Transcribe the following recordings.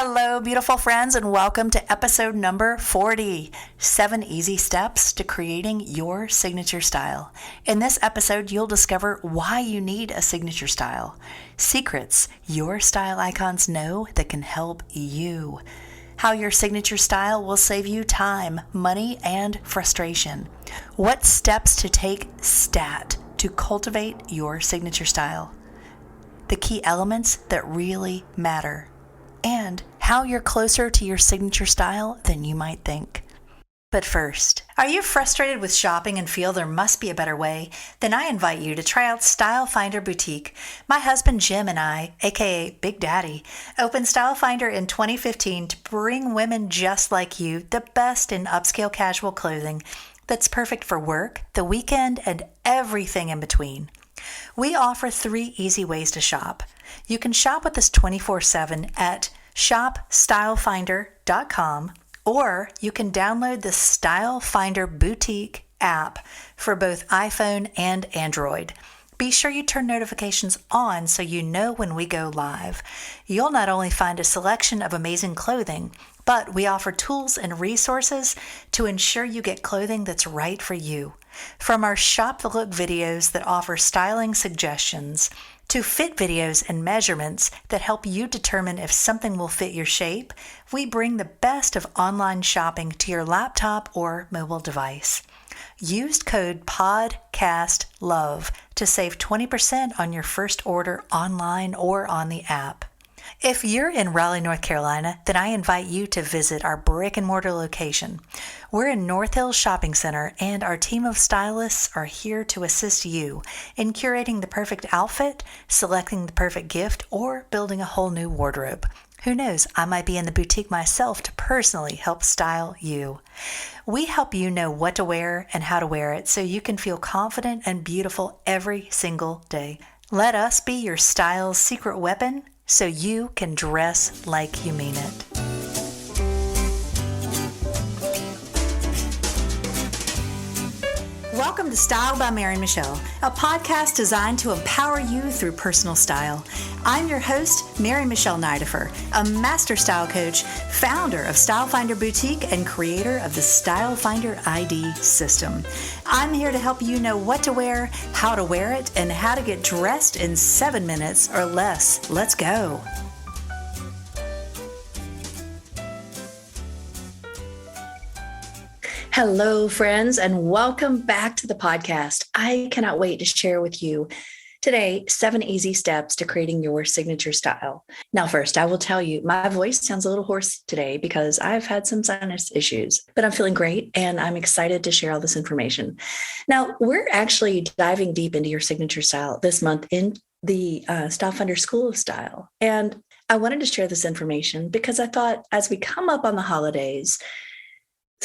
Hello, beautiful friends, and welcome to episode number 40, 7 Easy Steps to Creating Your Signature Style. In this episode, you'll discover why you need a signature style, secrets your style icons know that can help you, how your signature style will save you time, money, and frustration, what steps to take to cultivate your signature style, the key elements that really matter, and how you're closer to your signature style than you might think. But first, are you frustrated with shopping and feel there must be a better way? Then I invite you to try out Style Finder Boutique. My husband Jim and I, aka Big Daddy, opened Style Finder in 2015 to bring women just like you the best in upscale casual clothing that's perfect for work, the weekend, and everything in between. We offer 3 easy ways to shop. You can shop with us 24/7 at shopstylefinder.com, or you can download the Style Finder Boutique app for both iPhone and Android. Be sure you turn notifications on so you know when we go live. You'll not only find a selection of amazing clothing, but we offer tools and resources to ensure you get clothing that's right for you. From our Shop the Look videos that offer styling suggestions, to fit videos and measurements that help you determine if something will fit your shape, we bring the best of online shopping to your laptop or mobile device. Use code PODCASTLOVE to save 20% on your first order online or on the app. If you're in Raleigh, North Carolina, then I invite you to visit our brick and mortar location. We're in North Hills Shopping Center, and our team of stylists are here to assist you in curating the perfect outfit, selecting the perfect gift, or building a whole new wardrobe. Who knows, I might be in the boutique myself to personally help style you. We help you know what to wear and how to wear it so you can feel confident and beautiful every single day. Let us be your style's secret weapon so you can dress like you mean it. Welcome to Style by Mary Michelle, a podcast designed to empower you through personal style. I'm your host, Mary Michelle Nidifer, a master style coach, founder of Style Finder Boutique, and creator of the Style Finder ID system. I'm here to help you know what to wear, how to wear it, and how to get dressed in 7 minutes or less. Let's go. Hello, friends, and welcome back to the podcast. I cannot wait to share with you today 7 easy steps to creating your signature style. Now, first, I will tell you, my voice sounds a little hoarse today because I've had some sinus issues, but I'm feeling great and I'm excited to share all this information. Now, we're actually diving deep into your signature style this month in the Style Finder School of Style. And I wanted to share this information because I thought as we come up on the holidays,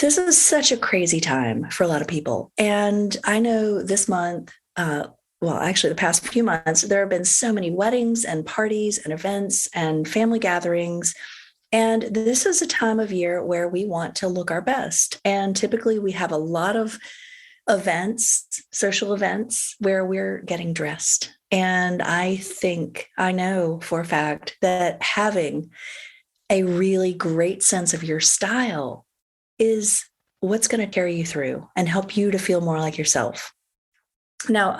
this is such a crazy time for a lot of people. And I know this month, actually the past few months, there have been so many weddings and parties and events and family gatherings. And this is a time of year where we want to look our best. And typically we have a lot of events, social events, where we're getting dressed. And I know for a fact that having a really great sense of your style is what's going to carry you through and help you to feel more like yourself. Now,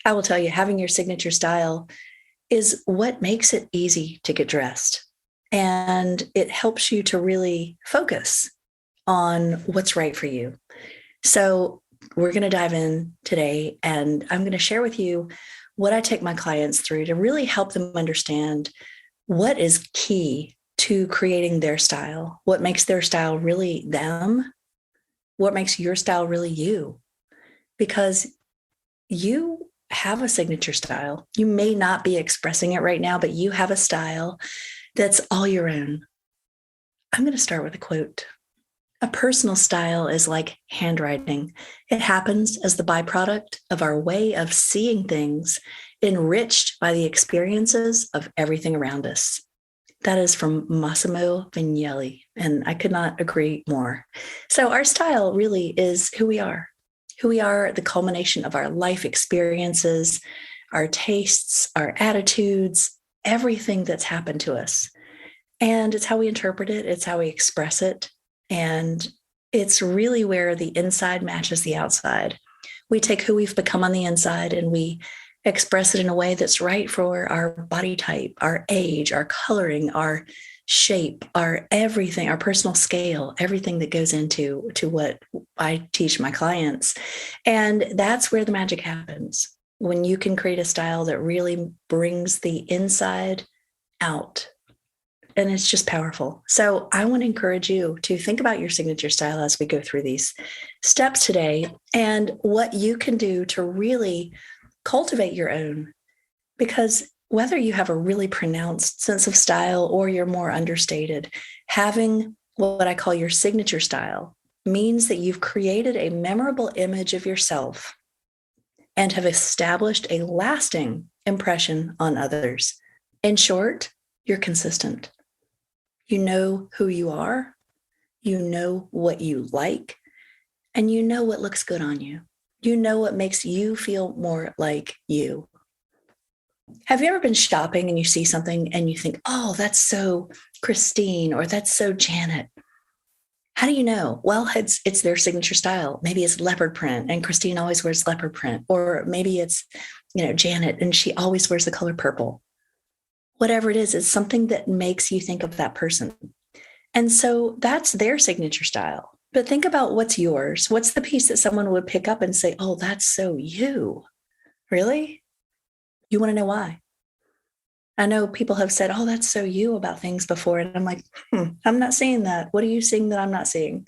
I will tell you, having your signature style is what makes it easy to get dressed. And it helps you to really focus on what's right for you. So we're going to dive in today, and I'm going to share with you what I take my clients through to really help them understand what is key to creating their style, what makes their style really them, what makes your style really you. Because you have a signature style. You may not be expressing it right now, but you have a style that's all your own. I'm going to start with a quote. A personal style is like handwriting. It happens as the byproduct of our way of seeing things, enriched by the experiences of everything around us. That is from Mossimo Vignelli, and I could not agree more. So our style really is who we are, the culmination of our life experiences, our tastes, our attitudes, everything that's happened to us. And it's how we interpret it. It's how we express it. And it's really where the inside matches the outside. We take who we've become on the inside and we express it in a way that's right for our body type, our age, our coloring, our shape, our everything, our personal scale, everything that goes into what I teach my clients. And that's where the magic happens. When you can create a style that really brings the inside out. And it's just powerful. So I want to encourage you to think about your signature style as we go through these steps today and what you can do to really cultivate your own. Because whether you have a really pronounced sense of style or you're more understated, having what I call your signature style means that you've created a memorable image of yourself and have established a lasting impression on others. In short, you're consistent. You know who you are, you know what you like, and you know what looks good on you. You know what makes you feel more like you. Have you ever been shopping and you see something and you think, oh, that's so Christine or that's so Janet? How do you know? Well, it's their signature style. Maybe it's leopard print and Christine always wears leopard print. Or maybe it's, Janet and she always wears the color purple. Whatever it is, it's something that makes you think of that person. And so that's their signature style. But think about what's yours. What's the piece that someone would pick up and say, oh, that's so you? Really? You want to know why? I know people have said, oh, that's so you about things before. And I'm like, I'm not seeing that. What are you seeing that I'm not seeing?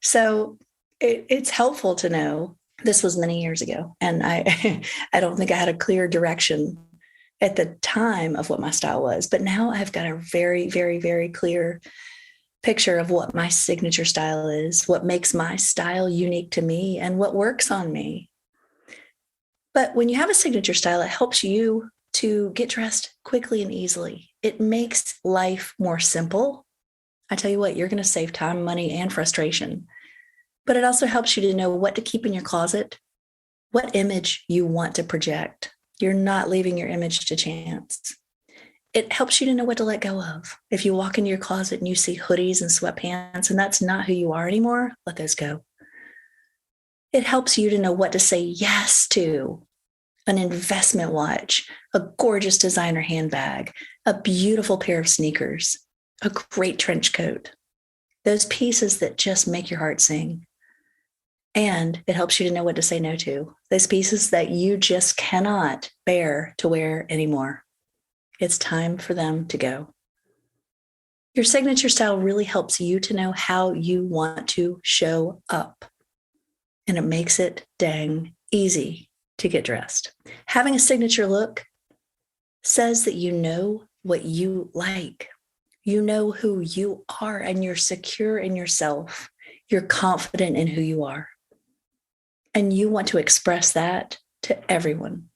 So it's helpful to know. This was many years ago. And I don't think I had a clear direction at the time of what my style was. But now I've got a very, very, very clear picture of what my signature style is, what makes my style unique to me, and what works on me. But when you have a signature style, it helps you to get dressed quickly and easily. It makes life more simple. I tell you what, you're going to save time, money, and frustration. But it also helps you to know what to keep in your closet, what image you want to project. You're not leaving your image to chance. It helps you to know what to let go of. If you walk into your closet and you see hoodies and sweatpants and that's not who you are anymore, let those go. It helps you to know what to say yes to. An investment watch, a gorgeous designer handbag, a beautiful pair of sneakers, a great trench coat. Those pieces that just make your heart sing. And it helps you to know what to say no to. Those pieces that you just cannot bear to wear anymore. It's time for them to go. Your signature style really helps you to know how you want to show up. And it makes it dang easy to get dressed. Having a signature look says that you know what you like. You know who you are and you're secure in yourself. You're confident in who you are. And you want to express that to everyone.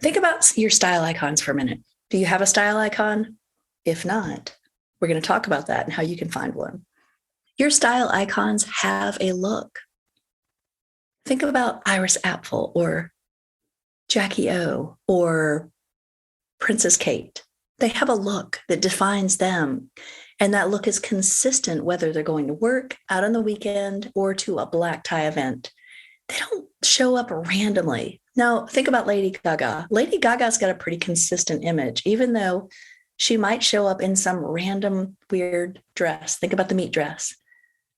Think about your style icons for a minute. Do you have a style icon? If not, we're going to talk about that and how you can find one. Your style icons have a look. Think about Iris Apfel or Jackie O or Princess Kate. They have a look that defines them. And that look is consistent whether they're going to work, out on the weekend, or to a black tie event. They don't show up randomly. Now, think about Lady Gaga. Lady Gaga's got a pretty consistent image, even though she might show up in some random weird dress. Think about the meat dress.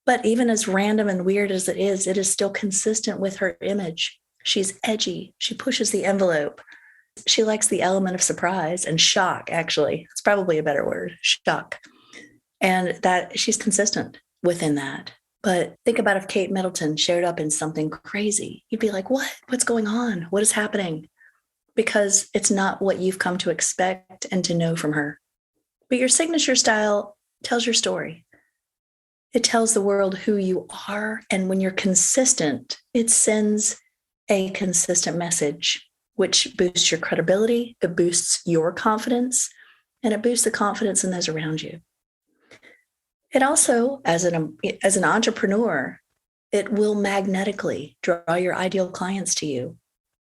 But even as random and weird as it is still consistent with her image. She's edgy. She pushes the envelope. She likes the element of surprise and shock, actually. It's probably a better word, shock. And that she's consistent within that. But think about if Kate Middleton showed up in something crazy. You'd be like, what? What's going on? What is happening? Because it's not what you've come to expect and to know from her. But your signature style tells your story. It tells the world who you are. And when you're consistent, it sends a consistent message, which boosts your credibility, it boosts your confidence, and it boosts the confidence in those around you. It also, as an entrepreneur, it will magnetically draw your ideal clients to you.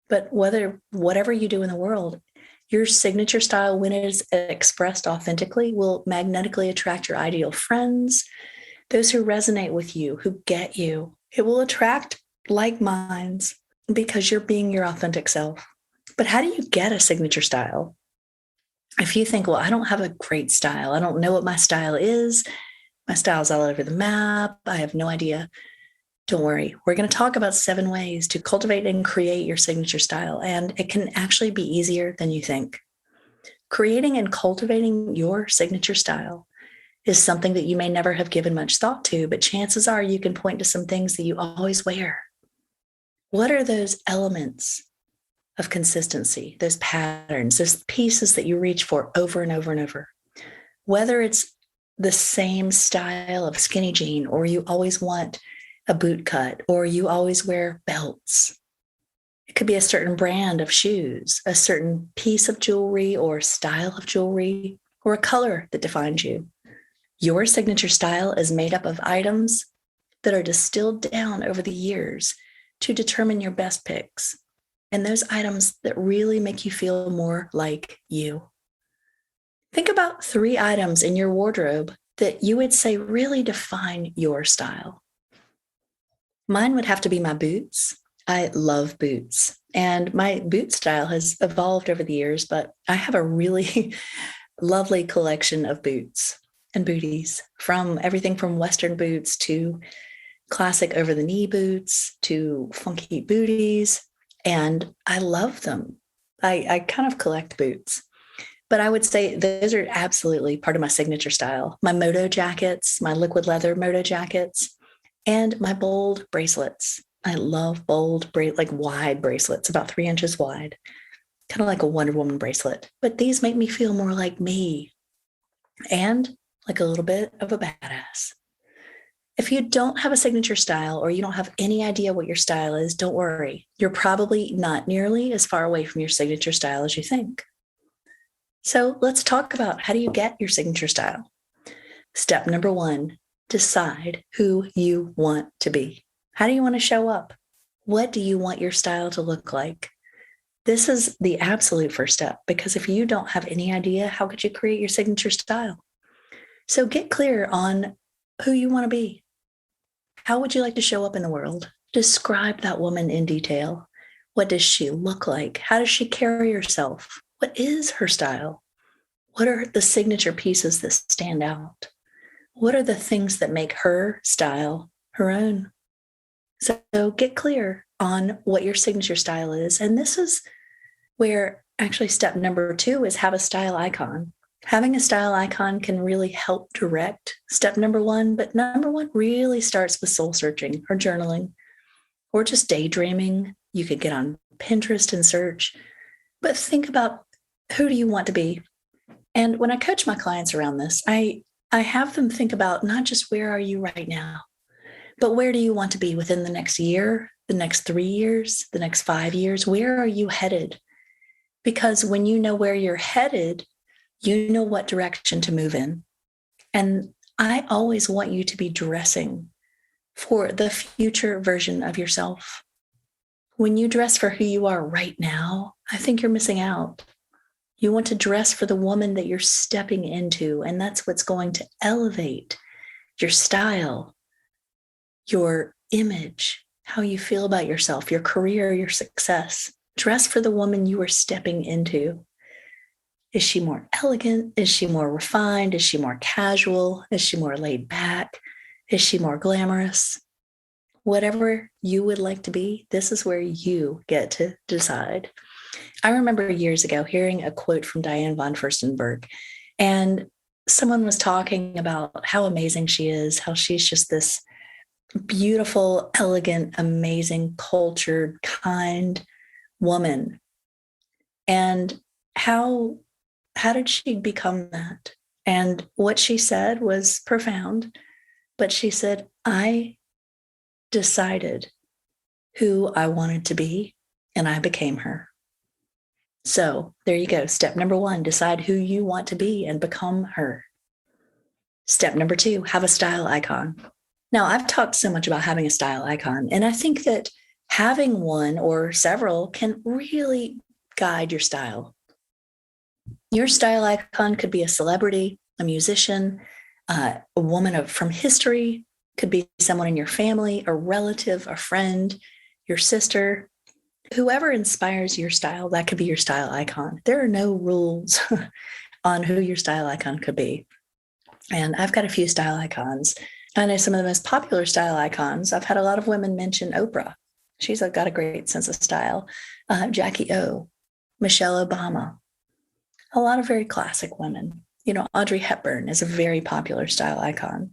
But whatever you do in the world, Your signature style, when it is expressed authentically, will magnetically attract your ideal friends, those who resonate with you, who get you. It will attract like minds because you're being your authentic self. But how do you get a signature style? If you think, well, I don't have a great style, I don't know what my style is, my style's all over the map, I have no idea. Don't worry. We're going to talk about 7 ways to cultivate and create your signature style, and it can actually be easier than you think. Creating and cultivating your signature style is something that you may never have given much thought to, but chances are you can point to some things that you always wear. What are those elements of consistency, those patterns, those pieces that you reach for over and over and over? Whether it's the same style of skinny jean, or you always want a boot cut, or you always wear belts. It could be a certain brand of shoes, a certain piece of jewelry or style of jewelry, or a color that defines you. Your signature style is made up of items that are distilled down over the years to determine your best picks, and those items that really make you feel more like you. Think about 3 items in your wardrobe that you would say really define your style. Mine would have to be my boots. I love boots, and my boot style has evolved over the years, but I have a really lovely collection of boots and booties, from everything from Western boots to classic over the knee boots to funky booties. And I love them. I kind of collect boots, but I would say those are absolutely part of my signature style. My moto jackets, my liquid leather moto jackets, and my bold bracelets. I love bold, like wide bracelets, about 3 inches wide, kind of like a Wonder Woman bracelet. But these make me feel more like me and like a little bit of a badass. If you don't have a signature style, or you don't have any idea what your style is, don't worry. You're probably not nearly as far away from your signature style as you think. So let's talk about, how do you get your signature style? Step number 1, decide who you want to be. How do you want to show up? What do you want your style to look like? This is the absolute first step, because if you don't have any idea, how could you create your signature style? So get clear on who you want to be. How would you like to show up in the world? Describe that woman in detail. What does she look like? How does she carry herself? What is her style? What are the signature pieces that stand out? What are the things that make her style her own? So get clear on what your signature style is. And this is where actually step number 2 is have a style icon. Having a style icon can really help direct step number 1, but number 1 really starts with soul searching or journaling or just daydreaming. You could get on Pinterest and search, but think about, who do you want to be? And when I coach my clients around this, I have them think about not just where are you right now, but where do you want to be within the next year, the next 3 years, the next 5 years? Where are you headed? Because when you know where you're headed, you know what direction to move in. And I always want you to be dressing for the future version of yourself. When you dress for who you are right now, I think you're missing out. You want to dress for the woman that you're stepping into, and that's what's going to elevate your style, your image, how you feel about yourself, your career, your success. Dress for the woman you are stepping into. Is she more elegant? Is she more refined? Is she more casual? Is she more laid back? Is she more glamorous? Whatever you would like to be, this is where you get to decide. I remember years ago hearing a quote from Diane von Furstenberg, and someone was talking about how amazing she is, how she's just this beautiful, elegant, amazing, cultured, kind woman. And how did she become that? And what she said was profound, but she said, I decided who I wanted to be, and I became her. So there you go. Step number 1, decide who you want to be and become her. Step number 2, have a style icon. Now, I've talked so much about having a style icon, and I think that having one or several can really guide your style. Your style icon could be a celebrity, a musician, a woman from history, could be someone in your family, a relative, a friend, your sister, whoever inspires your style. That could be your style icon. There are no rules on who your style icon could be. And I've got a few style icons. I know some of the most popular style icons. I've had a lot of women mention Oprah. She's got a great sense of style. Jackie O, Michelle Obama, a lot of very classic women. Audrey Hepburn is a very popular style icon.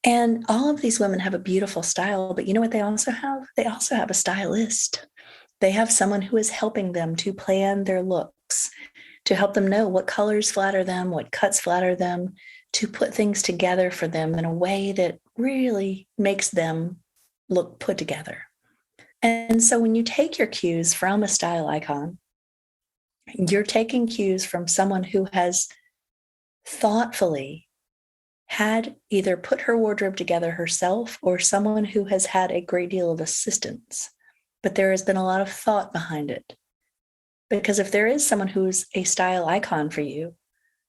And all of these women have a beautiful style, but you know what they also have? They also have a stylist. They have someone who is helping them to plan their looks, to help them know what colors flatter them, what cuts flatter them, to put things together for them in a way that really makes them look put together. And so when you take your cues from a style icon, you're taking cues from someone who has thoughtfully had either put her wardrobe together herself or someone who has had a great deal of assistance. But there has been a lot of thought behind it. Because if there is someone who's a style icon for you,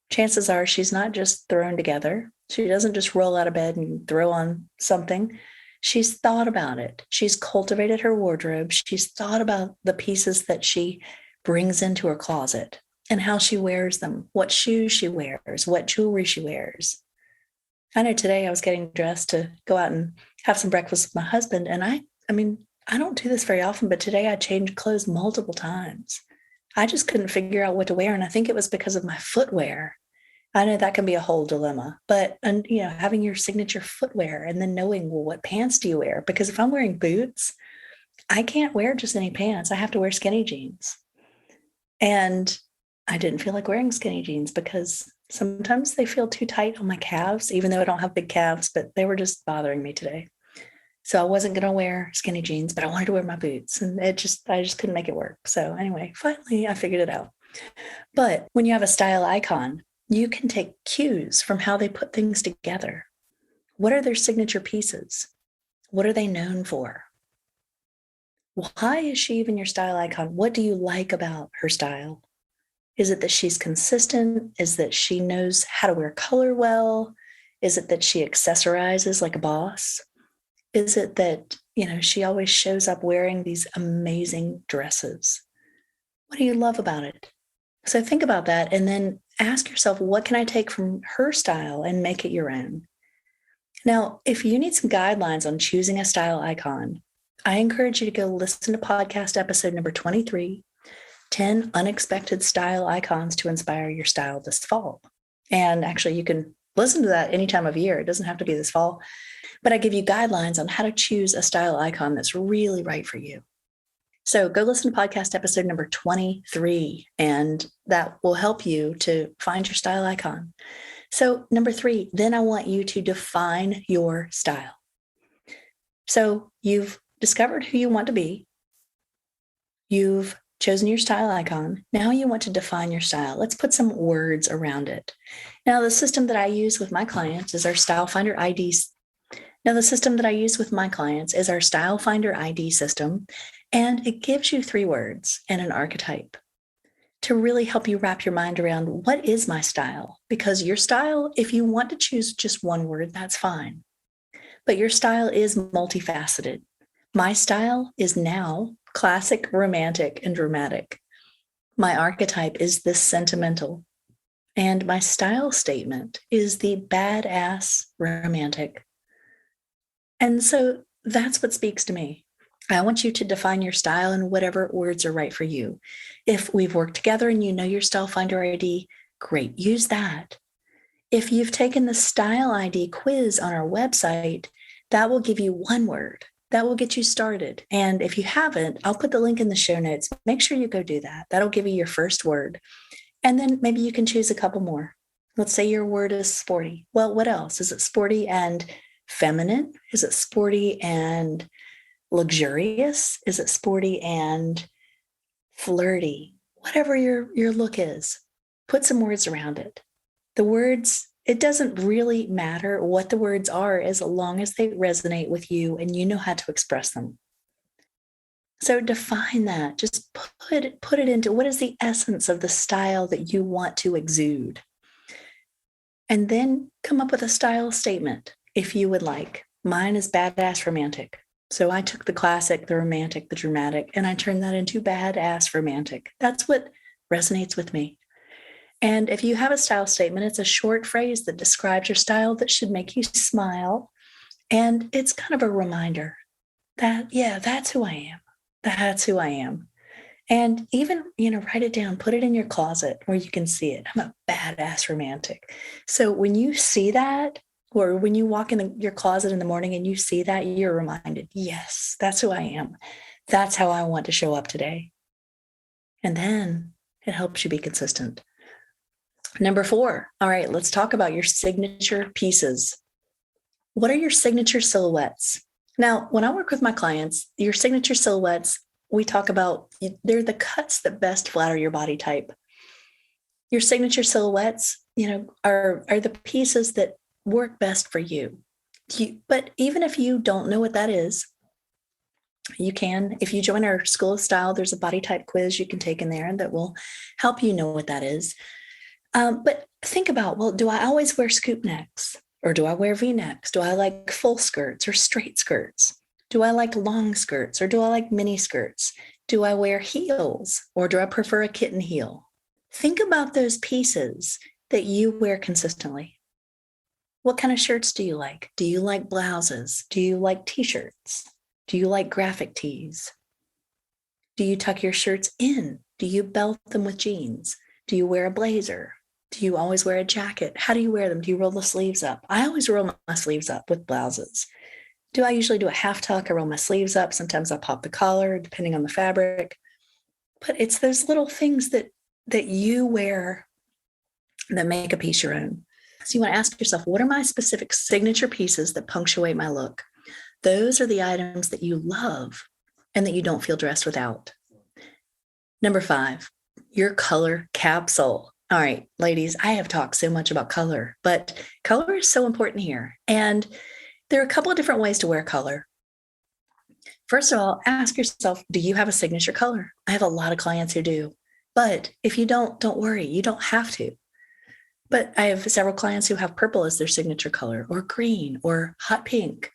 chances are she's not just thrown together. She doesn't just roll out of bed and throw on something. She's thought about it. She's cultivated her wardrobe. She's thought about the pieces that she brings into her closet and how she wears them, what shoes she wears, what jewelry she wears. I know today I was getting dressed to go out and have some breakfast with my husband. And I don't do this very often, but today I changed clothes multiple times. I just couldn't figure out what to wear. And I think it was because of my footwear. I know that can be a whole dilemma, but having your signature footwear and then knowing, well, what pants do you wear? Because if I'm wearing boots, I can't wear just any pants. I have to wear skinny jeans. And I didn't feel like wearing skinny jeans because sometimes they feel too tight on my calves, even though I don't have big calves, but they were just bothering me today. So I wasn't going to wear skinny jeans, but I wanted to wear my boots, and I just couldn't make it work. So anyway, finally I figured it out. But when you have a style icon, you can take cues from how they put things together. What are their signature pieces? What are they known for? Why is she even your style icon? What do you like about her style? Is it that she's consistent? Is that she knows how to wear color well? Is it that she accessorizes like a boss? Is it that, she always shows up wearing these amazing dresses? What do you love about it? So think about that and then ask yourself, what can I take from her style and make it your own? Now, if you need some guidelines on choosing a style icon, I encourage you to go listen to podcast episode number 23, 10 Unexpected Style Icons to Inspire Your Style This Fall. And actually, you can listen to that any time of year. It doesn't have to be this fall. But I give you guidelines on how to choose a style icon that's really right for you. So go listen to podcast episode number 23, and that will help you to find your style icon. So number 3, then I want you to define your style. So you've discovered who you want to be. You've chosen your style icon. Now you want to define your style. Let's put some words around it. Now, the system that I use with my clients is our Style Finder ID. The system and it gives you 3 words and an archetype to really help you wrap your mind around what is my style? Because your style, if you want to choose just one word, that's fine. But your style is multifaceted. My style is now classic, romantic, and dramatic. My archetype is the sentimental. And my style statement is the badass romantic. And so that's what speaks to me. I want you to define your style and whatever words are right for you. If we've worked together and you know your Style Finder ID, great, use that. If you've taken the Style ID quiz on our website, that will give you one word. That will get you started. And if you haven't, I'll put the link in the show notes. Make sure you go do that. That'll give you your first word. And then maybe you can choose a couple more. Let's say your word is sporty. Well, what else? Is it sporty and feminine? Is it sporty and luxurious? Is it sporty and flirty? Whatever your look is, put some words around it. The words, it doesn't really matter what the words are as long as they resonate with you and you know how to express them. So define that. Just put it into what is the essence of the style that you want to exude. And then come up with a style statement if you would like. Mine is badass romantic. So I took the classic, the romantic, the dramatic, and I turned that into badass romantic. That's what resonates with me. And if you have a style statement, it's a short phrase that describes your style that should make you smile. And it's kind of a reminder that, yeah, that's who I am. That's who I am. And even, write it down, put it in your closet where you can see it. I'm a badass romantic. So when you see that, or when you walk in your closet in the morning and you see that, you're reminded, yes, that's who I am. That's how I want to show up today. And then it helps you be consistent. Number 4. All right, let's talk about your signature pieces. What are your signature silhouettes? Now, when I work with my clients, your signature silhouettes, we talk about, they're the cuts that best flatter your body type. Your signature silhouettes, are the pieces that work best for you. But even if you don't know what that is, you can, if you join our School of Style, there's a body type quiz you can take in there that will help you know what that is. But think about, well, do I always wear scoop necks? Or do I wear V-necks? Do I like full skirts or straight skirts? Do I like long skirts or do I like mini skirts? Do I wear heels or do I prefer a kitten heel? Think about those pieces that you wear consistently. What kind of shirts do you like? Do you like blouses? Do you like t-shirts? Do you like graphic tees? Do you tuck your shirts in? Do you belt them with jeans? Do you wear a blazer? Do you always wear a jacket? How do you wear them? Do you roll the sleeves up? I always roll my sleeves up with blouses. Do I usually do a half tuck? I roll my sleeves up. Sometimes I pop the collar, depending on the fabric. But it's those little things that you wear that make a piece your own. So you want to ask yourself, what are my specific signature pieces that punctuate my look? Those are the items that you love and that you don't feel dressed without. Number 5, your color capsule. All right, ladies, I have talked so much about color, but color is so important here. And there are a couple of different ways to wear color. First of all, ask yourself, do you have a signature color? I have a lot of clients who do. But if you don't worry. You don't have to. But I have several clients who have purple as their signature color, or green, or hot pink.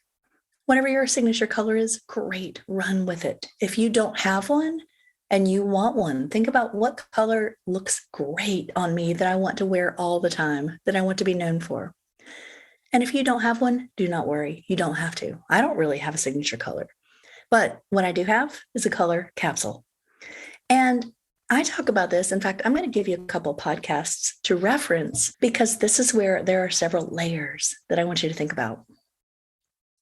Whatever your signature color is, great, run with it. If you don't have one, and you want one, think about what color looks great on me that I want to wear all the time, that I want to be known for. And if you don't have one, do not worry. You don't have to. I don't really have a signature color. But what I do have is a color capsule. And I talk about this. In fact, I'm going to give you a couple podcasts to reference because this is where there are several layers that I want you to think about.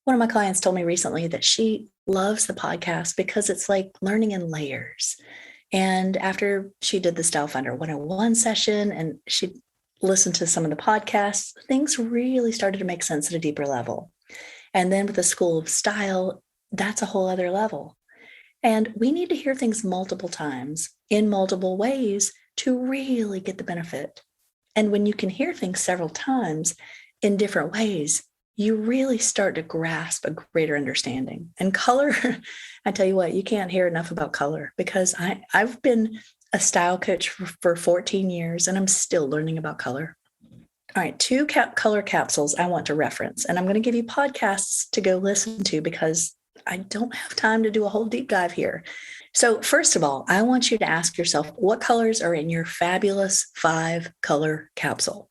One of my clients told me recently that she loves the podcast because it's like learning in layers. And after she did the Style Finder 101 session and she listened to some of the podcasts, things really started to make sense at a deeper level. And then with the School of Style, that's a whole other level. And we need to hear things multiple times in multiple ways to really get the benefit. And when you can hear things several times in different ways, you really start to grasp a greater understanding. And color, I tell you what, you can't hear enough about color because I've been a style coach for 14 years and I'm still learning about color. All right, 2 color capsules I want to reference, and I'm going to give you podcasts to go listen to because I don't have time to do a whole deep dive here. So first of all, I want you to ask yourself, what colors are in your fabulous 5 color capsule?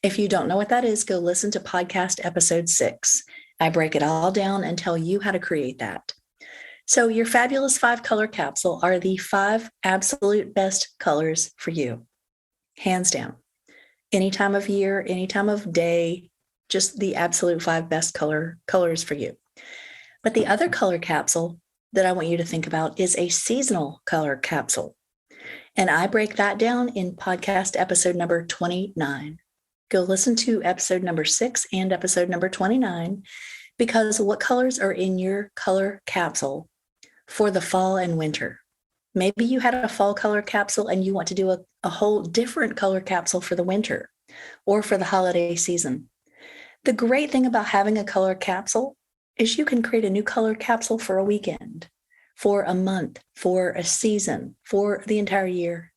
If you don't know what that is, go listen to podcast episode 6. I break it all down and tell you how to create that. So your fabulous 5 color capsule are the 5 absolute best colors for you, hands down. Any time of year, any time of day, just the absolute 5 best colors for you. But the other color capsule that I want you to think about is a seasonal color capsule. And I break that down in podcast episode number 29. Go listen to episode number 6 and episode number 29, because what colors are in your color capsule for the fall and winter? Maybe you had a fall color capsule and you want to do a whole different color capsule for the winter or for the holiday season. The great thing about having a color capsule is you can create a new color capsule for a weekend for a month, for a season, for the entire year.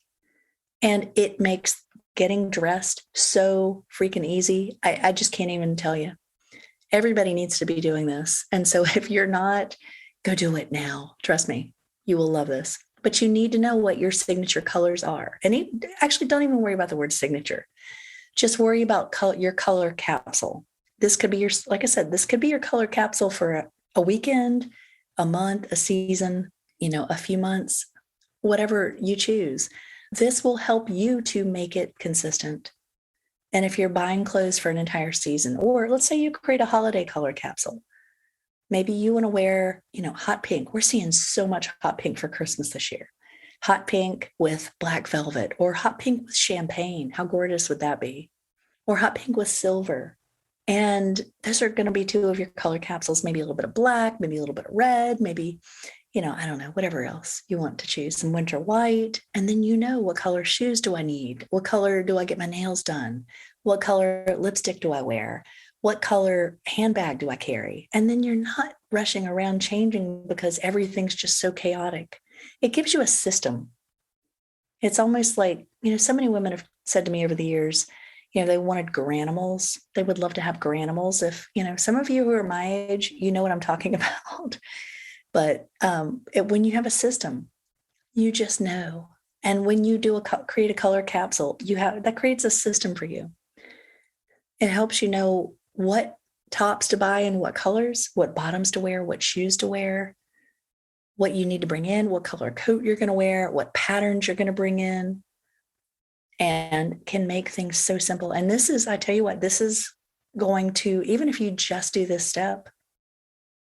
And it makes getting dressed so freaking easy. I just can't even tell you. Everybody needs to be doing this. And so if you're not, go do it now. Trust me, you will love this. But you need to know what your signature colors are. And actually, don't even worry about the word signature. Just worry about your color capsule. This could be your, like I said, this could be your color capsule for a weekend, a month, a season, a few months, whatever you choose. This will help you to make it consistent. And if you're buying clothes for an entire season, or let's say you create a holiday color capsule, maybe you want to wear, hot pink. We're seeing so much hot pink for Christmas this year. Hot pink with black velvet, or hot pink with champagne. How gorgeous would that be? Or hot pink with silver. And those are going to be two of your color capsules, maybe a little bit of black, maybe a little bit of red, maybe, I don't know, whatever else you want to choose, some winter white. And then what color shoes do I need? What color do I get my nails done? What color lipstick do I wear? What color handbag do I carry? And then you're not rushing around changing because everything's just so chaotic. It gives you a system. It's almost like, so many women have said to me over the years, they wanted granimals. They would love to have granimals. If, some of you who are my age, you know what I'm talking about. But when you have a system, you just know. And when you create a color capsule, that creates a system for you. It helps you know what tops to buy and what colors, what bottoms to wear, what shoes to wear, what you need to bring in, what color coat you're going to wear, what patterns you're going to bring in, and can make things so simple. And I tell you what, this is going to, even if you just do this step,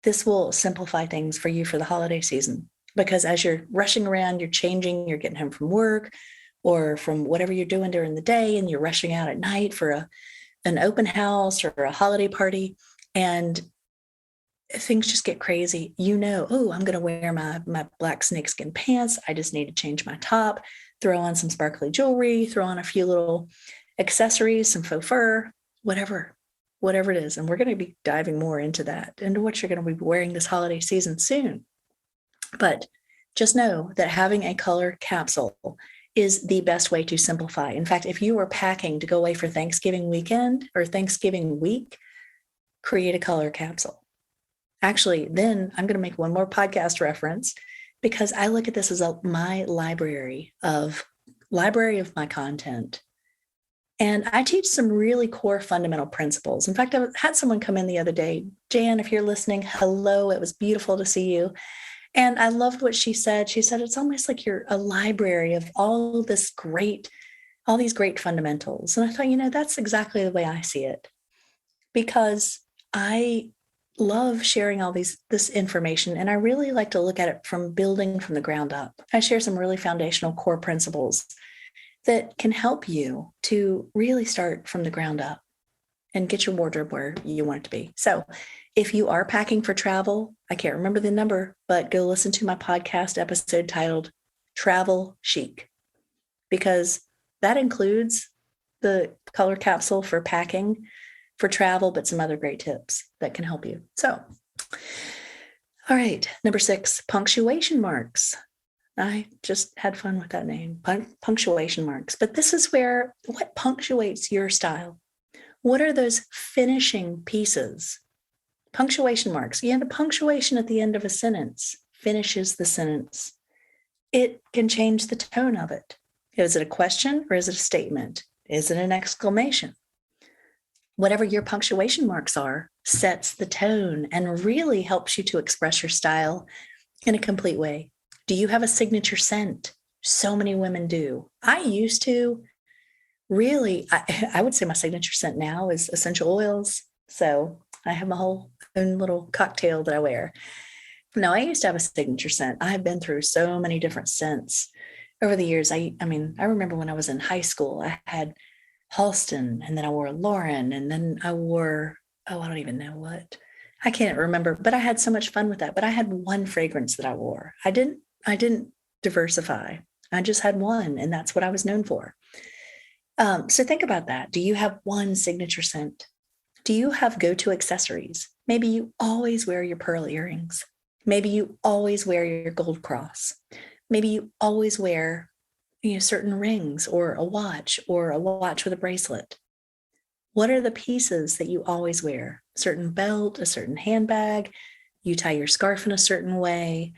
this will simplify things for you for the holiday season. Because as you're rushing around, you're changing, you're getting home from work or from whatever you're doing during the day, and you're rushing out at night for an open house or a holiday party, and things just get crazy. Oh, I'm going to wear my black snakeskin pants. I just need to change my top, throw on some sparkly jewelry, throw on a few little accessories, some faux fur, whatever it is. And we're going to be diving more into what you're going to be wearing this holiday season soon. But just know that having a color capsule is the best way to simplify. In fact, if you are packing to go away for Thanksgiving weekend or Thanksgiving week, create a color capsule. Actually, then I'm going to make one more podcast reference, because I look at this as my library of my content. And I teach some really core fundamental principles. In fact, I had someone come in the other day. Jan, if you're listening, hello. It was beautiful to see you. And I loved what she said. She said, it's almost like you're a library of all these great fundamentals. And I thought, that's exactly the way I see it, because I love sharing all this information. And I really like to look at it from building from the ground up. I share some really foundational core principles that can help you to really start from the ground up and get your wardrobe where you want it to be. So if you are packing for travel, I can't remember the number, but go listen to my podcast episode titled Travel Chic, because that includes the color capsule for packing for travel, but some other great tips that can help you. So, all right, number 6, punctuation marks. I just had fun with that name, punctuation marks. But this is what punctuates your style. What are those finishing pieces? Punctuation marks. The punctuation at the end of a sentence finishes the sentence. It can change the tone of it. Is it a question or is it a statement? Is it an exclamation? Whatever your punctuation marks are sets the tone and really helps you to express your style in a complete way. Do you have a signature scent? So many women do. I used to. Really, I would say my signature scent now is essential oils. So I have my whole own little cocktail that I wear. No, I used to have a signature scent. I've been through so many different scents over the years. I remember when I was in high school, I had Halston, and then I wore Lauren, and then I wore, I don't even know what. I can't remember, but I had so much fun with that. But I had one fragrance that I wore. I didn't diversify. I just had one, and that's what I was known for. So think about that. Do you have one signature scent? Do you have go-to accessories? Maybe you always wear your pearl earrings. Maybe you always wear your gold cross. Maybe you always wear, certain rings or a watch with a bracelet. What are the pieces that you always wear? Certain belt, a certain handbag, you tie your scarf in a certain way,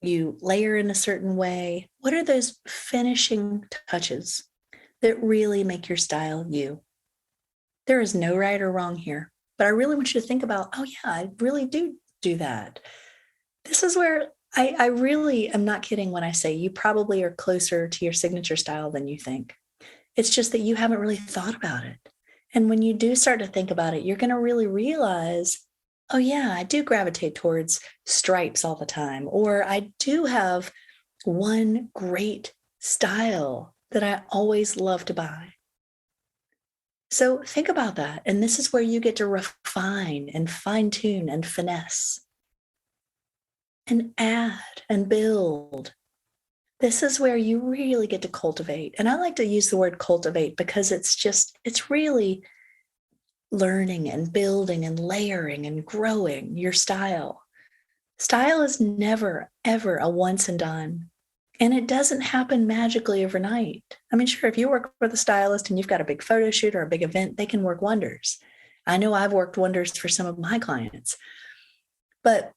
you layer in a certain way. What are those finishing touches that really make your style you? There is no right or wrong here, but I really want you to think about, oh yeah, I really do that. This is where I really am not kidding when I say you probably are closer to your signature style than you think. It's just that you haven't really thought about it. And when you do start to think about it, you're going to really realize, oh, yeah, I do gravitate towards stripes all the time, or I do have one great style that I always love to buy. So think about that. And this is where you get to refine and fine tune and finesse and add and build. This is where you really get to cultivate. And I like to use the word cultivate because it's really learning and building and layering and growing your style. Style is never, ever a once and done. And it doesn't happen magically overnight. I mean, sure, if you work with a stylist and you've got a big photo shoot or a big event, they can work wonders. I know I've worked wonders for some of my clients. But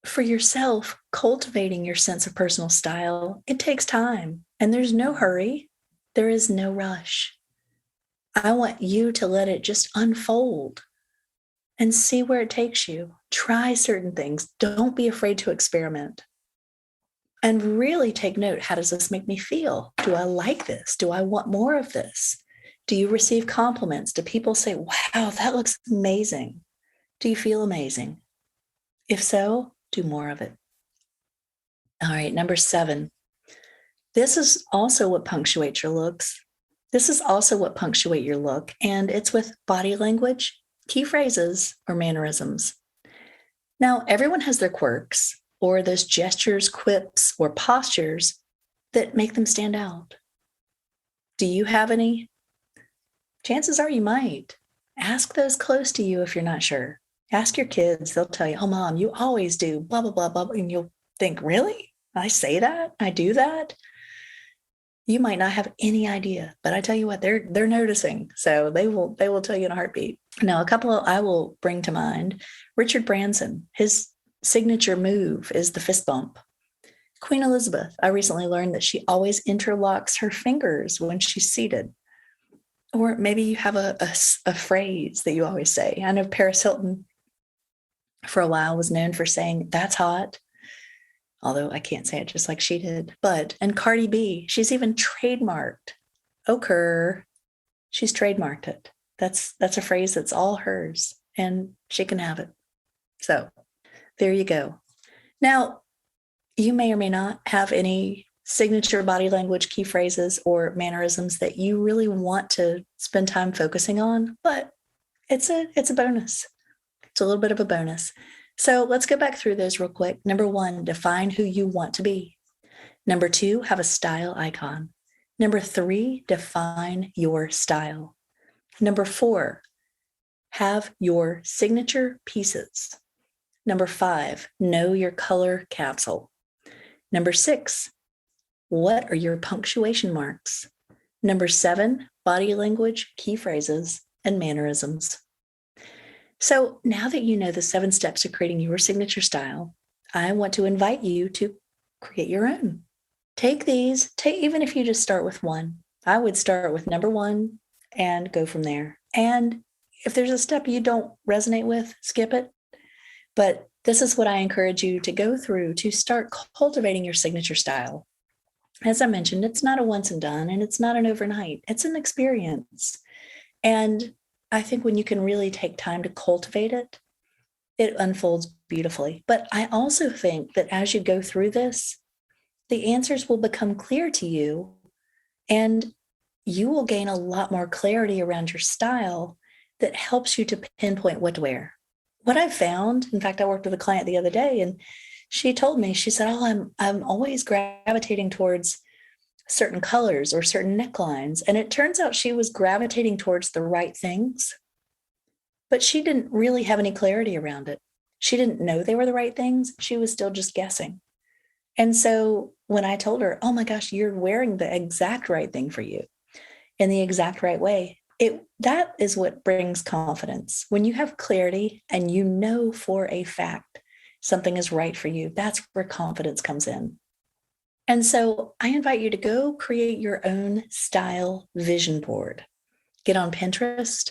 for yourself, cultivating your sense of personal style, it takes time and there's no hurry. There is no rush. I want you to let it just unfold and see where it takes you. Try certain things. Don't be afraid to experiment. And really take note. How does this make me feel? Do I like this? Do I want more of this? Do you receive compliments? Do people say, wow, that looks amazing? Do you feel amazing? If so, do more of it. All right, number 7. This is also what punctuates your looks. This is also what punctuate your look, and it's with body language, key phrases, or mannerisms. Now, everyone has their quirks, or those gestures, quips, or postures that make them stand out. Do you have any? Chances are you might. Ask those close to you if you're not sure. Ask your kids. They'll tell you, oh, mom, you always do blah, blah, blah, blah. And you'll think, really? I say that? I do that? You might not have any idea, but I tell you what, they're noticing. So they will tell you in a heartbeat. Now, a couple I will bring to mind. Richard Branson, his signature move is the fist bump. Queen Elizabeth, I recently learned that she always interlocks her fingers when she's seated. Or maybe you have a phrase that you always say. I know Paris Hilton for a while was known for saying, that's hot. Although I can't say it just like she did. And Cardi B, she's even trademarked ochre. She's trademarked it. That's a phrase that's all hers and she can have it. So there you go. Now, you may or may not have any signature body language key phrases or mannerisms that you really want to spend time focusing on, but it's a bonus. It's a little bit of a bonus. So let's go back through those real quick. Number 1, define who you want to be. Number 2, have a style icon. Number 3, define your style. Number 4, have your signature pieces. Number 5, know your color capsule. Number 6, what are your punctuation marks? Number 7, body language, key phrases, and mannerisms. So now that you know the 7 steps to creating your signature style, I want to invite you to create your own. Take these, even if you just start with 1. I would start with number 1 and go from there. And if there's a step you don't resonate with, skip it. But this is what I encourage you to go through to start cultivating your signature style. As I mentioned, it's not a once and done, and it's not an overnight. It's an experience. And I think when you can really take time to cultivate it, it unfolds beautifully. But I also think that as you go through this, the answers will become clear to you and you will gain a lot more clarity around your style that helps you to pinpoint what to wear. What I've found, in fact, I worked with a client the other day and she told me, she said, oh, I'm always gravitating towards certain colors or certain necklines. And it turns out she was gravitating towards the right things, but she didn't really have any clarity around it. She didn't know they were the right things. She was still just guessing. And so when I told her, oh my gosh, you're wearing the exact right thing for you in the exact right way, that is what brings confidence. When you have clarity and you know for a fact something is right for you, that's where confidence comes in. And so I invite you to go create your own style vision board. Get on Pinterest.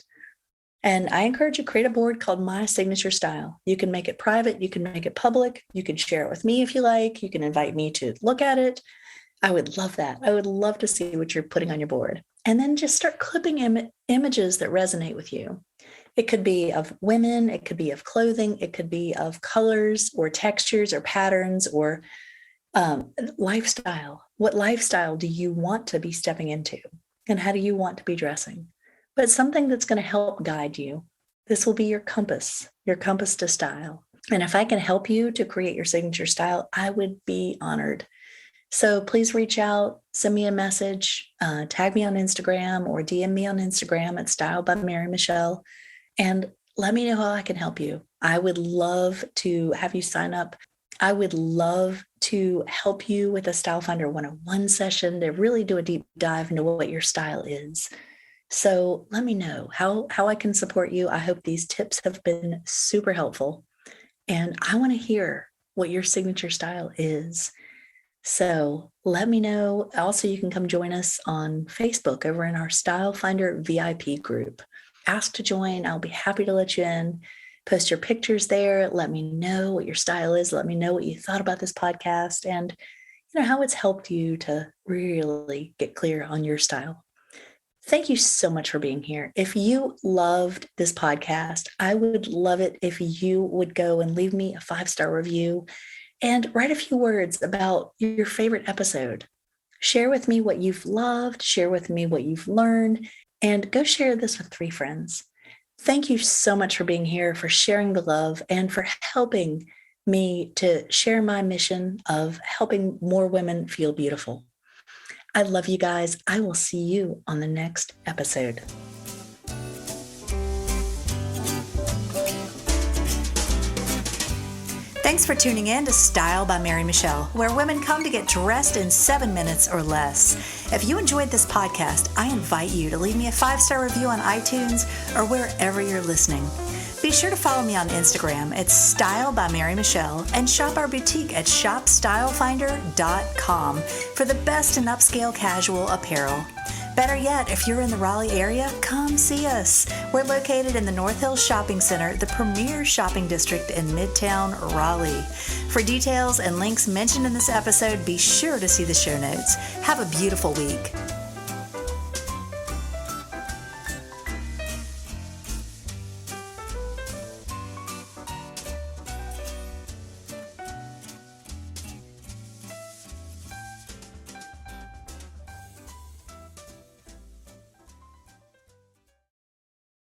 And I encourage you to create a board called My Signature Style. You can make it private. You can make it public. You can share it with me if you like. You can invite me to look at it. I would love that. I would love to see what you're putting on your board. And then just start clipping images that resonate with you. It could be of women. It could be of clothing. It could be of colors or textures or patterns or lifestyle. What lifestyle do you want to be stepping into? And how do you want to be dressing? But something that's going to help guide you. This will be your compass to style. And if I can help you to create your signature style, I would be honored. So please reach out, send me a message, tag me on Instagram or DM me on Instagram at Style by Mary Michelle, and let me know how I can help you. I would love to have you sign up. I would love to help you with a Style Finder 101 session to really do a deep dive into what your style is. So let me know how I can support you. I hope these tips have been super helpful. And I want to hear what your signature style is. So let me know. Also, you can come join us on Facebook over in our Style Finder VIP group. Ask to join. I'll be happy to let you in. Post your pictures there. Let me know what your style is. Let me know what you thought about this podcast and how it's helped you to really get clear on your style. Thank you so much for being here. If you loved this podcast, I would love it if you would go and leave me a 5-star review and write a few words about your favorite episode. Share with me what you've loved, share with me what you've learned, and go share this with 3 friends. Thank you so much for being here, for sharing the love, and for helping me to share my mission of helping more women feel beautiful. I love you guys. I will see you on the next episode. Thanks for tuning in to Style by Mary Michelle, where women come to get dressed in 7 minutes or less. If you enjoyed this podcast, I invite you to leave me a 5-star review on iTunes or wherever you're listening. Be sure to follow me on Instagram at Style by Mary Michelle and shop our boutique at shopstylefinder.com for the best in upscale casual apparel. Better yet, if you're in the Raleigh area, come see us. We're located in the North Hills Shopping Center, the premier shopping district in Midtown Raleigh. For details and links mentioned in this episode, be sure to see the show notes. Have a beautiful week.